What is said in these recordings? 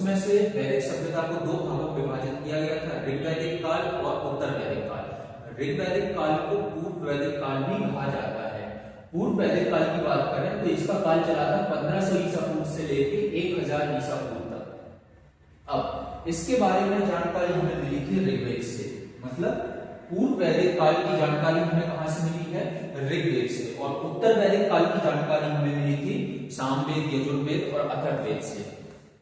उसमें से वैदिक सभ्यता को दो भागों में विभाजित किया गया था, ऋग वैदिक काल और उत्तर वैदिक काल। ऋग वैदिक काल को पूर्व वैदिक काल भी कहा जाता है। पूर्व वैदिक काल की बात करें तो इसका काल चला था 1500 ईसा पूर्व से लेकर 1000 ईसा पूर्व तक। अब इसके बारे में जानकारी हमें मिली थी ऋग्वेद से, मतलब पूर्व वैदिक काल की जानकारी हमें कहां से मिली है, ऋग्वेद से, और उत्तर वैदिक काल की जानकारी हमें मिली थी सामवेद, यजुर्वेद और अथर्ववेद से।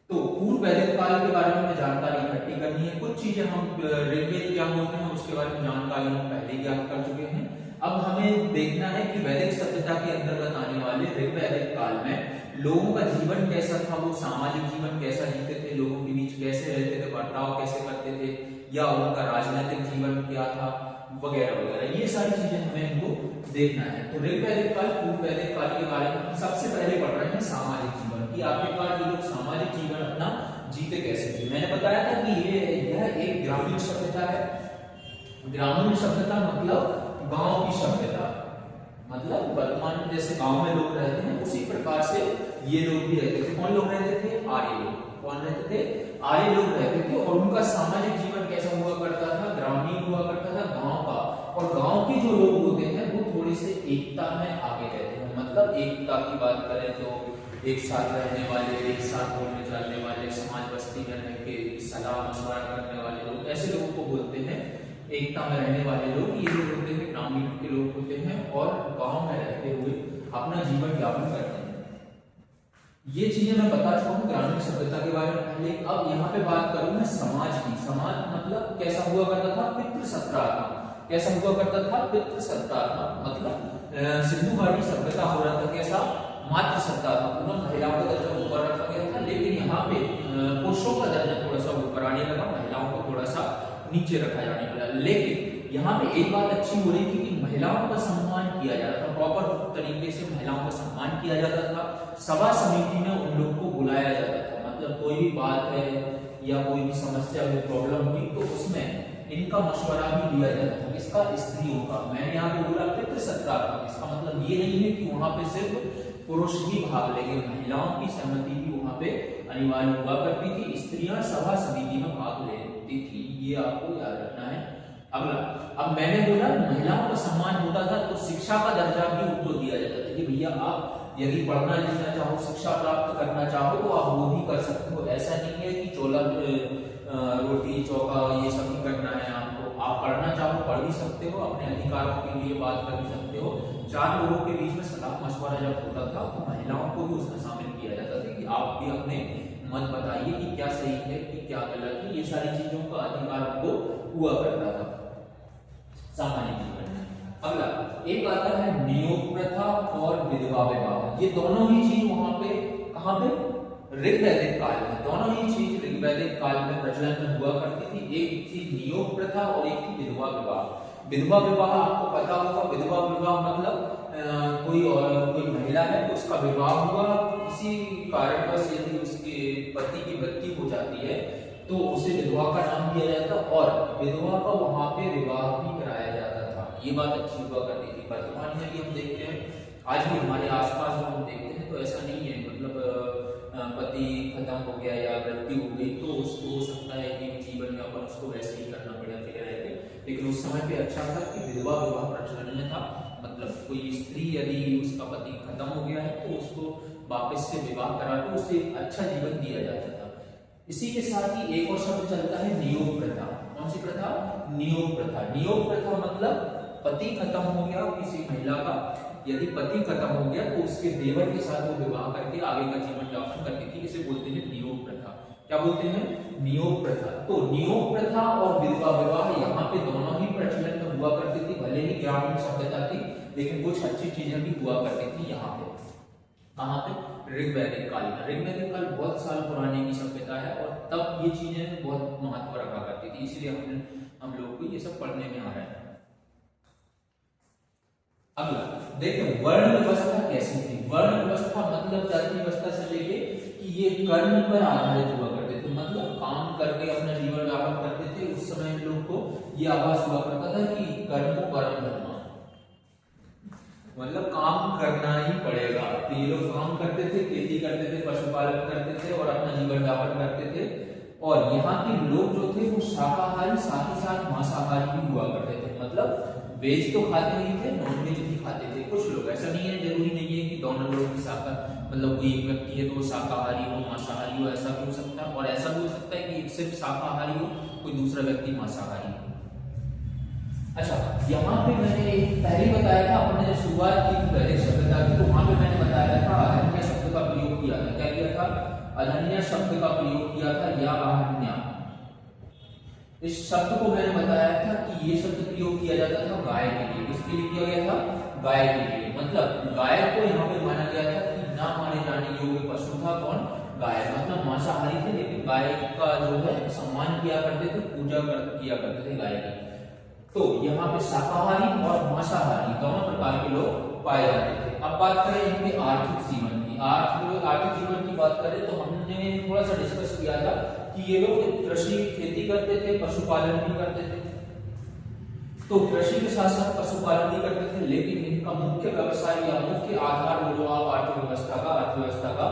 तो पूर्व वैदिक काल के बारे में हमें जानकारी इकट्ठी करनी है। कुछ चीजें हम ऋग्वेद क्या होते हैं उसके बारे में जानकारी हम पहले ज्ञात कर चुके हैं। अब हमें देखना है कि वैदिक सभ्यता के अंतर्गत आने वाले ऋग वैदिक काल में लोगों का जीवन कैसा था, वो सामाजिक जीवन कैसा जीते थे, लोगों के बीच कैसे रहते थे, बर्ताव कैसे करते थे, या उनका राजनीतिक जीवन क्या था, वगैरह वगैरह, ये सारी चीजें हमें इनको देखना है। तो ऋग वैदिक काल, पूर्व वैदिक काल के बारे में सबसे पहले पढ़ रहे हैं सामाजिक जीवन की, आखिरकार ये लोग सामाजिक जीवन अपना जीते कैसे थे। मैंने बताया था कि यह एक ग्रामीण सभ्यता है। ग्रामीण सभ्यता मतलब गांव की सभ्यता, मतलब वर्तमान में जैसे गांव में लोग रहते हैं उसी प्रकार से ये लोग भी रहते थे। कौन लोग रहते थे, आर्य लोग। कौन रहते थे, आर्य लोग रहते थे। और उनका सामाजिक जीवन कैसा हुआ करता था, ग्रामीण हुआ करता था, गांव का। और गांव के जो लोग होते हैं वो थोड़े से एकता में आगे रहते हैं, मतलब एकता की बात करें तो एक साथ रहने वाले, एक साथ बोलने चालने वाले, समाज बस्ती में रह के सलाह मशवरा करने वाले लोग, ऐसे लोगों को बोलते हैं एकता में रहने वाले लोग। ये लोग होते हैं ग्रामीण के लोग होते हैं और गांव में रहते हुए अपना जीवन यापन करते हैं। ये चीजें मैं बता चुका हूँ ग्रामीण सभ्यता के बारे में पहले। अब यहाँ पे बात करूँ मैं समाज की। समाज मतलब कैसा हुआ करता था, पितृसत्रात्मक। कैसा हुआ करता था, पितृसत्रात्मक, मतलब सिंधु घाटी सभ्यता हो रहा था कैसा, मातृ सत्तात्मक, महिलाओं का दर्जा ऊपर रखा गया था। लेकिन यहाँ पे पुरुषों का दर्जा थोड़ा सा ऊपर आने लगा, महिलाओं को थोड़ा सा नीचे रखा जाने लगा। लेकिन यहाँ पे एक बात अच्छी हो रही थी कि महिलाओं का सम्मान किया जाता था, प्रॉपर तरीके से महिलाओं का सम्मान किया जाता था। सभा समिति में उन लोग को बुलाया जाता था, मतलब कोई भी बात है या कोई भी समस्या में प्रॉब्लम हुई तो उसमें इनका मशवरा भी लिया जाता था। इसका स्त्रियों का, मैंने यहाँ पे बोला पितृसत्तात्मक, इसका मतलब ये नहीं है कि वहां पे सिर्फ पुरुष ही भाग लेंगे, महिलाओं की सहमति भी वहां पे अनिवार्य हुआ करती थी। स्त्रियां सभा समिति में भाग लेती थी, ये आपको याद रखना है। अगला, अब मैंने बोला महिलाओं का सम्मान होता था तो शिक्षा का दर्जा भी उनको दिया जाता था कि भैया आप यदि पढ़ना लिखना चाहो, शिक्षा प्राप्त करना चाहो तो आप वो भी कर सकते हो। ऐसा नहीं है कि चोला रोटी चौका ये सब ही करना है आपको। आप पढ़ना चाहो पढ़ भी सकते हो, अपने अधिकारों के लिए बात कर भी सकते हो। चार लोगों के बीच में सलाह मशवरा जब होता था तो महिलाओं को भी उसमें शामिल किया जाता था कि आप भी अपने मत बताइए कि क्या सही है कि क्या गलत है। ये सारी चीजों का अधिकार उनको हुआ करता था सामान्य जीवन में। अगला एक आता है नियोग प्रथा और विधवा विवाह। ये दोनों ही चीज वहां पे कहां पे, ऋग वैदिक काल में, दोनों ही चीज ऋग वैदिक काल में प्रचलन में हुआ करती थी। एक थी नियोग प्रथा और एक थी विधवा विवाह। विधवा विवाह आपको पता होगा, विधवा विवाह मतलब कोई महिला है तो उसका विवाह हुआ, किसी कारणवश यदि उसके पति की मृत्यु हो जाती है तो उसे विधवा का नाम दिया जाता और विधवा का वहां पे विवाह भी कराया जाता था। ये बात अच्छी हुआ करती थी। वर्तमान में भी हम देखते हैं, आज भी हमारे आसपास हम देखते हैं तो ऐसा नहीं है, मतलब पति खत्म हो गया या मृत्यु हो गई तो उसको हो सकता है कि जीवन यापन उसको वैसे ही करना पड़े अकेले रहते। लेकिन उस समय पे अच्छा था कि विधवा विवाह प्रचलन में था, मतलब कोई स्त्री यदि उसका पति खत्म हो गया है तो उसको वापस से विवाह करा के उसे अच्छा जीवन दिया जाता था। इसी के साथ ही एक और शब्द चलता है नियोग प्रथा। कौन सी प्रथा, नियोग प्रथा। नियोग प्रथा मतलब पति खत्म हो गया किसी महिला का, यदि पति खत्म हो गया तो उसके देवर के साथ वो विवाह करके आगे का जीवन यापन करती थी। इसे बोलते हैं नियोग प्रथा। क्या बोलते हैं, नियोग प्रथा। तो नियोग प्रथा और विधवा विवाह यहाँ पे दोनों ही प्रचलन में हुआ करती थी। भले ही ग्रामीण सभ्यता थी लेकिन कुछ अच्छी चीजें भी हुआ करती थी यहाँ पे। कहाँ पे, ऋग वैदिक काल में। ऋग वैदिक काल बहुत साल पुराने की सभ्यता है और तब ये चीजें बहुत महत्व रखा करती थी, इसलिए हम लोग को ये सब पढ़ने में आ रहा है। अगला देखिए वर्ण व्यवस्था कैसी थी। वर्ण व्यवस्था मतलब जाति व्यवस्था से लेके कि ये कर्म पर आधारित हुआ करते थे, मतलब काम करके अपना जीवन यापन करते थे। उस समय लोग को ये आभास हुआ करता था कि कर्म परम धर्म, मतलब काम करना ही पड़ेगा। तो ये लोग काम करते थे, खेती करते थे, पशुपालन करते थे और अपना जीवन यापन करते थे। और यहाँ के लोग जो थे वो शाकाहारी साथ ही साथ मांसाहारी भी हुआ करते थे। मतलब वेज तो खाते ही थे, नॉन वेज भी खाते थे कुछ लोग। ऐसा नहीं है, जरूरी नहीं है कि दोनों लोग भी मतलब कोई एक व्यक्ति है तो वो शाकाहारी हो मांसाहारी हो, ऐसा भी हो सकता है। और ऐसा भी हो सकता है कि सिर्फ शाकाहारी हो, कोई दूसरा व्यक्ति मांसाहारी हो। अच्छा, यहाँ पे मैंने पहले बताया था, अपने जब शुरुआत की थी वैदिक सभ्यता की, तो वहां पे मैंने बताया था अधन्य शब्द का प्रयोग किया था। क्या किया था? अधन्य शब्द का प्रयोग किया था, या अहन्या। इस शब्द को मैंने बताया था कि ये शब्द प्रयोग किया जाता था गाय के लिए। किसके लिए किया गया था? गाय के लिए। मतलब गाय को यहाँ पे माना गया था कि ना माने जाने योग्य पशु था। कौन? गाय। मतलब मांसाहारी थे लेकिन गाय का जो है सम्मान किया करते थे, पूजा किया करते थे गाय की। तो यहाँ पे शाकाहारी और मांसाहारी दोनों प्रकार के लोग पाए जाते थे। अब बात करें इनके आर्थिक जीवन की। आर्थिक जीवन की बात करें तो हमने थोड़ा सा डिस्कस किया था कि ये लोग कृषि खेती करते थे, पशुपालन भी करते थे। तो कृषि के साथ साथ पशुपालन भी करते थे, लेकिन इनका मुख्य व्यवसाय या मुख्य आधार हो जो आप अर्थव्यवस्था का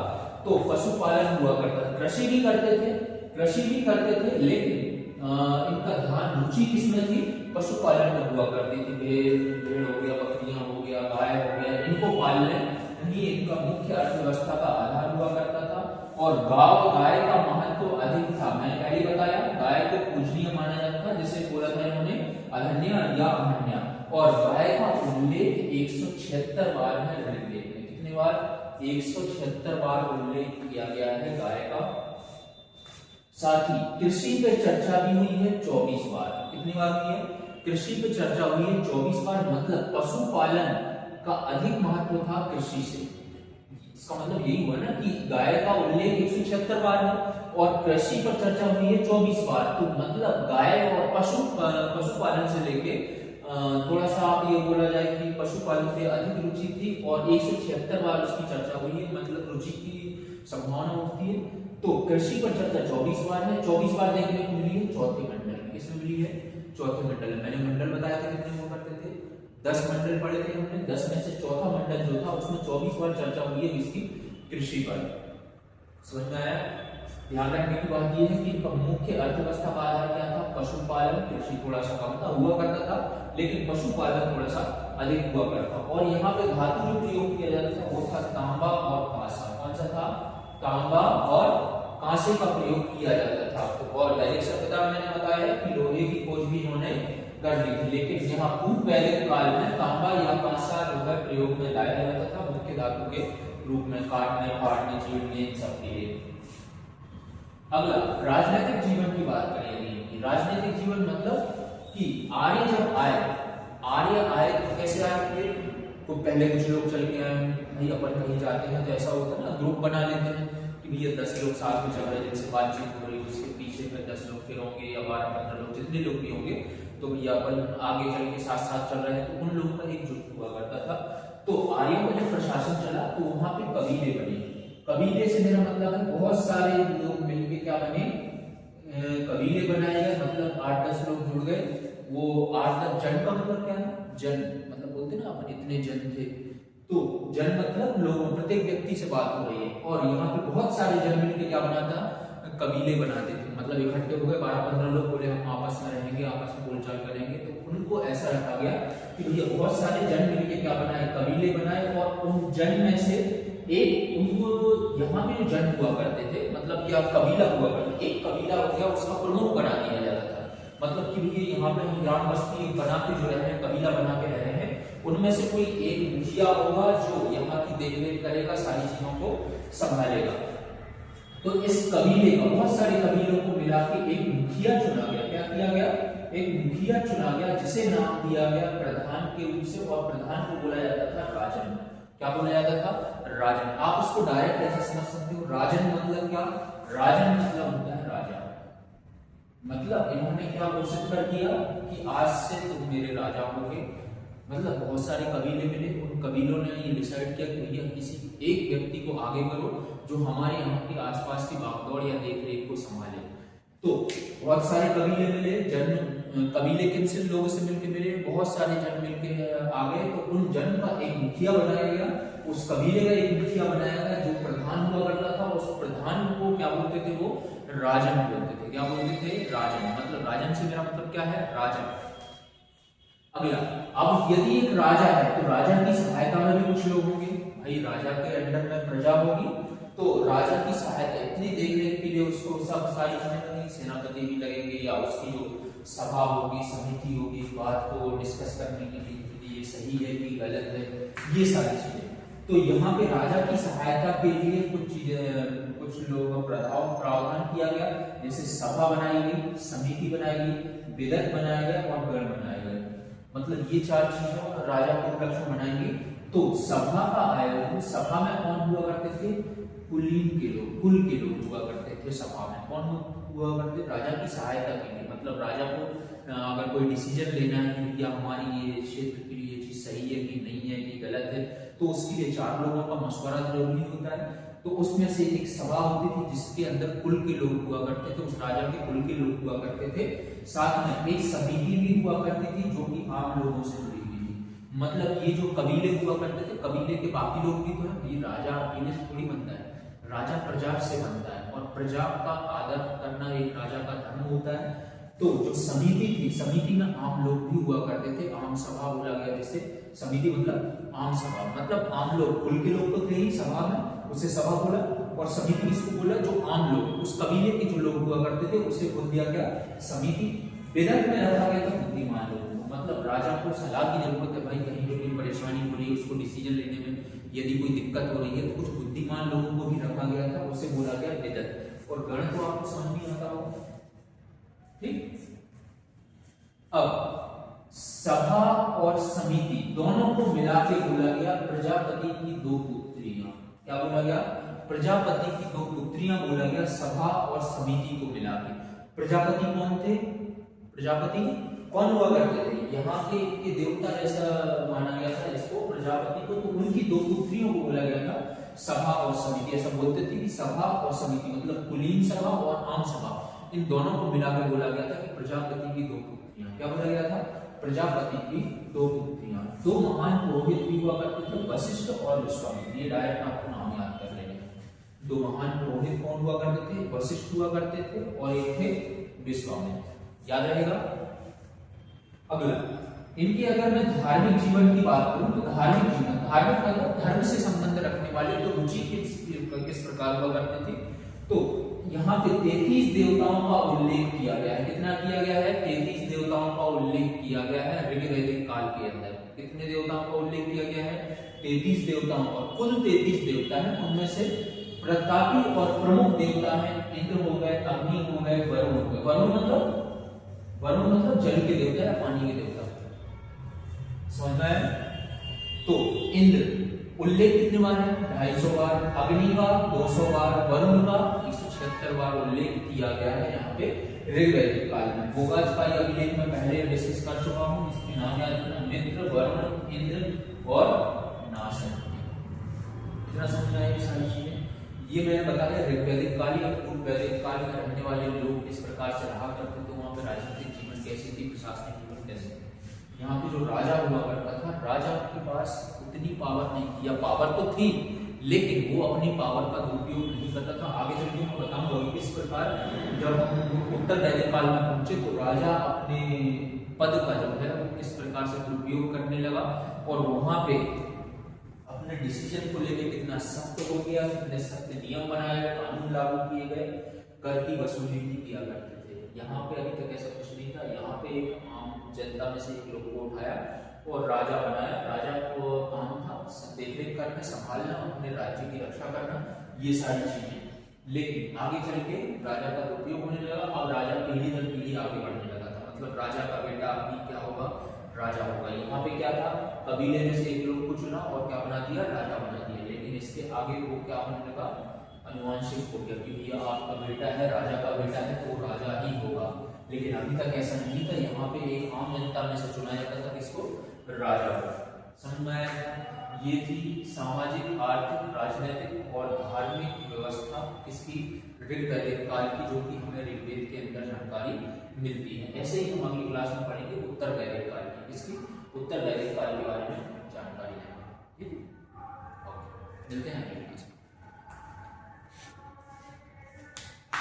तो पशुपालन हुआ करता था। कृषि भी करते थे लेकिन इनका ध्यान रुचि किसमें थी? पशुपालन में हुआ करती थी। भेड़ हो गया, बकरियां हो गया, गाय हो गया, इनको पालने ही इनका मुख्य अर्थव्यवस्था का आधार हुआ करता था। और गाय का महत्व अधिक था। मैंने पहले बताया गाय को पूजनीय माना जाता था, जिसे बोला था इन्होंने अधन्य या अहन्या। और गाय का उल्लेख 176 बार है ऋग्वेद में। कितने बार? 176 बार उल्लेख किया गया है गाय का। साथ ही कृषि पे चर्चा भी हुई है 24 बार। कितनी बार हुई है? कृषि पे चर्चा हुई है 24 बार। मतलब पशुपालन का अधिक महत्व था कृषि से। इसका मतलब यही हुआ ना कि गाय का उल्लेख 176 बार है और कृषि पर चर्चा हुई है 24 बार। तो मतलब गाय और पशुपालन से लेके थोड़ा सा आप ये बोला जाए कि पशुपालन पे अधिक रुचि थी और 176 बार उसकी चर्चा हुई है। मतलब रुचि की संभावना होती है। तो कृषि पर चर्चा 24 बार है। 24 बार देखने को मिली है चौथे मंडल में। किसमें मिली है? चौथे मंडल में। मैंने मंडल बताया था कितने हुआ करते थे? 10 मंडल पढ़े थे हमने। 10 में से चौथा मंडल जो था उसमें 24 बार चर्चा हुई है इसकी कृषि पर। समझ में आया? ध्यान रखने की बात यह है कि इनका मुख्य अर्थव्यवस्था का आधार क्या था? पशुपालन। कृषि थोड़ा सा कम था, हुआ करता था, लेकिन पशुपालन थोड़ा सा अधिक हुआ करता। और यहाँ पे धातु जो प्रयोग किया जाता था वो था तांबा और कांसा। कौन सा था? तांबा और कांसे का प्रयोग किया जाता था। और वैदिक सभ्यता में मैंने बताया कि लोहे की खोज भी इन्होंने कर ली थी, लेकिन यहाँ पूर्व वैदिक काल में तांबा या कांसा जो है प्रयोग में लाया जाता था मुख्य धातु के रूप में, काटने, फाड़ने, चीरने, इन सब के लिए। अगला राजनीतिक जीवन की बात करेंगे। राजनीतिक जीवन मतलब कि आर्य जब आए तो कैसे आए थे? तो पहले कुछ लोग चल के आए, भाई अपन कहीं जाते हैं तो ऐसा होता है ना, ग्रुप बना लेते हैं कि भैया 10 लोग साथ में चल रहे हैं, जिनसे बातचीत हो रही है, उसके पीछे फिर 10 लोग फिर होंगे या 12-15 लोग, जितने लोग भी होंगे, तो भैया अपन आगे चल के साथ साथ चल रहे हैं। तो उन लोगों का एक जुट हुआ करता था। तो आर्यों का जब प्रशासन चला तो वहां पे कबीले बने। कबीले से मेरा मतलब है बहुत सारे लोग मिलके क्या बने? कबीले बनाए गए। मतलब 8-10 लोग जुड़ गए। वो 8-10 जन का मतलब क्या है? जन मतलब बोलते ना अपन इतने जन थे। तो जन मतलब लोग, प्रत्येक व्यक्ति से बात हो रही है। और यहाँ पे बहुत सारे जन मिलकर क्या बनाता? कबीले बनाते थे। मतलब इकट्ठे हो गए 12-15 लोग, बोले हम आपस में रहेंगे, आपस में बोलचाल करेंगे। तो उनको ऐसा रखा गया कि भैया बहुत सारे जन मिलकर क्या बनाए? कबीले बनाए। और उन जन में से एक, उनको यहाँ पे जो जन हुआ करते थे, मतलब या कबीला हुआ करता, एक कबीला हो गया, उसका प्रमुख बना दिया जाता था। मतलब कि भैया यहाँ पे हम ग्राम बस्ती बना के जो रह रहे हैं, कबीला बना के रह रहे हैं, उनमें से कोई एक मुखिया होगा जो यहाँ की देखरेख करेगा, सारी चीजों को संभालेगा। तो इस कबीले का, बहुत सारे कबीलों को मिला के एक मुखिया चुना गया। क्या किया गया? एक मुखिया चुना गया, जिसे नाम दिया गया प्रधान के रूप से। और प्रधान को बोला जाता था राजन। क्या बोला जाता था? राजन। आप उसको डायरेक्ट ऐसे समझ सकते हो, राजन मतलब क्या? राजन मतलब होता है राजा। मतलब इन्होंने क्या घोषित कर दिया कि आज से तुम मेरे राजा होगे। मतलब बहुत सारे कबीले मिले, उन कबीलों ने ये डिसाइड किया कि भैया किसी एक व्यक्ति को आगे करो जो हमारे यहाँ के आसपास की भागदौड़ या देख रेख को संभाले। तो बहुत सारे कबीले मिले, जन कबीले किन लोगों से मिलके मिले, बहुत सारे जन मिलके आ गए। तो उन जन का एक मुखिया बनाया गया, उस कबीले का एक मुखिया बनाया गया जो प्रधान हुआ करता था। उस प्रधान को क्या बोलते थे, वो राजन बोलते थे। क्या बोलते थे, राजन। मतलब राजन से मेरा मतलब क्या है, राजन। अगला, अब यदि एक राजा है तो राजा की सहायता में भी कुछ लोग होंगे। भाई राजा के अंडर में प्रजा होगी तो राजा की सहायता, इतनी देखरेख के लिए उसको सब सारी चीजें लगेंगी, सेनापति भी लगेंगे, या उसकी जो सभा होगी, समिति होगी, बात को डिस्कस करने के लिए ये सही है कि गलत है, ये सारी चीजें। तो यहाँ पे राजा की सहायता के लिए कुछ चीजें, कुछ लोगों का प्रावधान किया गया, जैसे सभा बनाई गई, समिति बनाई गई, विदत बनाया गया और गण बनाया गया। मतलब ये चार चीजों राजा के उपलक्ष्य में बनाएंगे। तो सभा का आयोजन, सभा में कौन हुआ करते थे, कुलीन के लोग, कुल के लोग हुआ करते थे सभा में। कौन हुआ करते, राजा की सहायता के लिए। मतलब राजा को अगर कोई डिसीजन लेना है कि या हमारी ये क्षेत्र के लिए चीज सही है कि नहीं है कि गलत है, तो उसके लिए चार लोगों का मशवरा जरूरी होता है। तो उसमें से एक सभा होती थी जिसके अंदर कुल के लोग हुआ करते थे, उस राजा के कुल के लोग हुआ करते थे। साथ में एक समिति भी हुआ करती थी जो कि आम लोगों से जुड़ी हुई थी। मतलब ये जो कबीले हुआ करते थे, कबीले के बाकी लोग भी तो है, ये राजा अकेले से थोड़ी बनता है, राजा प्रजा से बनता है, और प्रजा का आदर करना एक राजा का धर्म होता है। तो जो समिति थी, समिति में आम लोग भी हुआ करते थे, आम सभा बोला गया जिसे। समिति मतलब आम सभा, मतलब आम लोग, कुल के लोग तो थे ही सभा में, उसे सभा बोला, और समिति किसको बोला, जो आम लोग, उस कबीले के जो लोग हुआ करते थे उसे बोल दिया गया समिति। विदत में रखा गया था बुद्धिमान लोगों को, मतलब राजा को सलाह की जरूरत है, भाई कहीं कोई परेशानी हो रही है, उसको डिसीजन लेने में यदि कोई दिक्कत हो रही है, तो कुछ बुद्धिमान लोगों को भी रखा गया था, उसे बोला गया विदत। और गण तो आपको समझ नहीं आता होगा, ठीक। अब सभा और समिति दोनों को मिला के बोला गया प्रजापति की दो पुत्रियां। क्या बोला गया, प्रजापति की दो पुत्रियां बोला गया, सभा और समिति को मिला के। प्रजापति कौन थे, प्रजापति कौन हुआ करते थे, यहाँ के देवता जैसा माना गया था इसको, प्रजापति को। तो उनकी दो पुत्रियों को बोला गया था सभा और समिति। ऐसा बोलते थे कि सभा और समिति मतलब कुलीन सभा और आम सभा, इन दोनों को मिलाकर बोला गया था कि प्रजापति की दो पुत्रियां। क्या बोला गया था, प्रजापति की दो पुत्रियां। दो महान पुरोहित भी हुआ करते थे, वशिष्ठ और विश्वामित्र। ये डायरेक्ट आपको नाम याद कर लेंगे। दो महान पुरोहित कौन हुआ करते थे, वशिष्ठ हुआ करते थे, और एक थे विश्वामित्र। याद रहेगा। अगला, इनके अगर मैं धार्मिक जीवन की बात करूं तो धार्मिक जीवन, धार्मिक मतलब धर्म से संबंध रखने वाले तो रुचि किस प्रकार हुआ करते थे। तो यहाँ पे 33 देवताओं का उल्लेख किया गया है। कितना किया गया है, 33 देवताओं का उल्लेख किया गया है ऋग्वैदिक काल के अंदर। कितने देवताओं का उल्लेख किया गया है, 33 देवताओं का। कुल 33 देवता है, उनमें से प्रतापी और प्रमुख देवता है इंद्र हो गए, अग्नि हो गए, वरुण हो गए। वरुण मतलब जल के देवता या पानी के देवता, समझ में आया। तो इंद्र उल्लेख कितने बार है, 250 बार, अग्नि का 200 बार, वरुण का 176 बार उल्लेख किया गया है यहाँ पे ऋग्वैदिक काल में। भोगाज का यह उल्लेख मैं पहले डिस्कस कर चुका हूँ, इसके नाम याद रखना, मित्र, वरुण, इंद्र और नासन। इतना समझ में आया सारी चीजें। ये मैंने बताया ऋग्वैदिक काल या पूर्व वैदिक काल में रहने वाले लोग किस प्रकार से रहा करते थे, वहां पे राजनीतिक जीवन कैसी थी, प्रशासनिक जीवन कैसे थी। यहाँ पे जो राजा हुआ करता था, राजा के पास उतनी पावर नहीं थी, या पावर तो थी लेकिन वो अपनी पावर का दुरुपयोग नहीं करता था। आगे चल के मैं बताऊंगा किस प्रकार जब हम उत्तर वैदिक काल में पहुंचे तो राजा अपने पद का जो है किस प्रकार से दुरुपयोग करने लगा, और वहां पे अपने डिसीजन को लेकर कितना सख्त हो गया, कितने सख्त नियम बनाए गए, कानून लागू किए गए, कर की वसूली भी किया करते थे। यहाँ पे अभी तक ऐसा कुछ नहीं था। यहाँ पे एक आम जनता में से एक लोग को उठाया और राजा बनाया। राजा को काम था देखरेख करना, संभालना, अपने राज्य की रक्षा करना, ये सारी चीजें। लेकिन आगे चल के राजा का दुरुपयोग होने लगा। अब राजा पीढ़ी दर पीढ़ी आगे बढ़ने लगा था, मतलब राजा का बेटा अभी क्या होगा, राजा होगा। यहाँ पे क्या था, कबीले में से एक लोग को चुना और क्या बना दिया, राजा बना दिया। लेकिन इसके आगे वो क्या होने लगा, अनुवांशिक हो गया, क्योंकि ये आपका बेटा है, राजा का बेटा है तो राजा ही होगा। लेकिन अभी तक ऐसा नहीं था। यहाँ पे एक आम जनता में से चुना जाता था किसको, राजा को। समझ में आया। ये थी सामाजिक, आर्थिक, राजनीतिक और धार्मिक व्यवस्था किसकी, ऋग वैदिक काल की, जो कि हमें ऋग्वेद के अंदर जानकारी मिलती है। ऐसे ही हम अगली क्लास में पढ़ेंगे उत्तर वैदिक काल की, इसकी उत्तर वैदिक काल के बारे में जानकारी लेंगे। ठीक है, ओके, मिलते हैं।